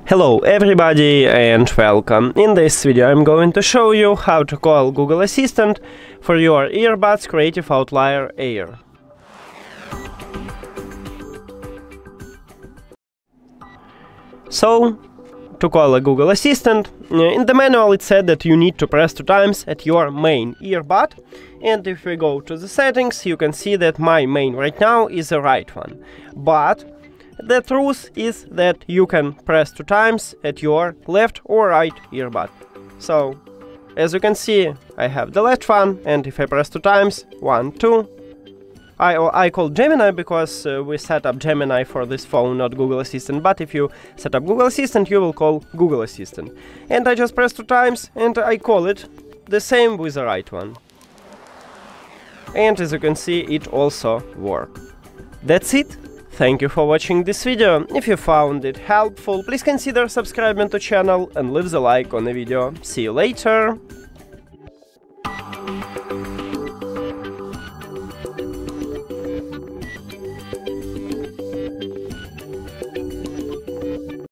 Hello everybody and welcome. In this video I'm going to show you how to call Google Assistant for your earbuds Creative Outlier Air. So, to call a Google Assistant, in the manual it said that you need to press 2 times at your main earbud, and if we go to the settings you can see that my main right now is the right one. But the truth is that you can press 2 times at your left or right earbud. So, as you can see, I have the left one, and if I press 2 times, 1, 2, I call Gemini because we set up Gemini for this phone, not Google Assistant, but if you set up Google Assistant, you will call Google Assistant. And I just press 2 times, and I call it the same with the right one. And as you can see, it also works. That's it. Thank you for watching this video. If you found it helpful, please consider subscribing to the channel and leave the like on the video. See you later!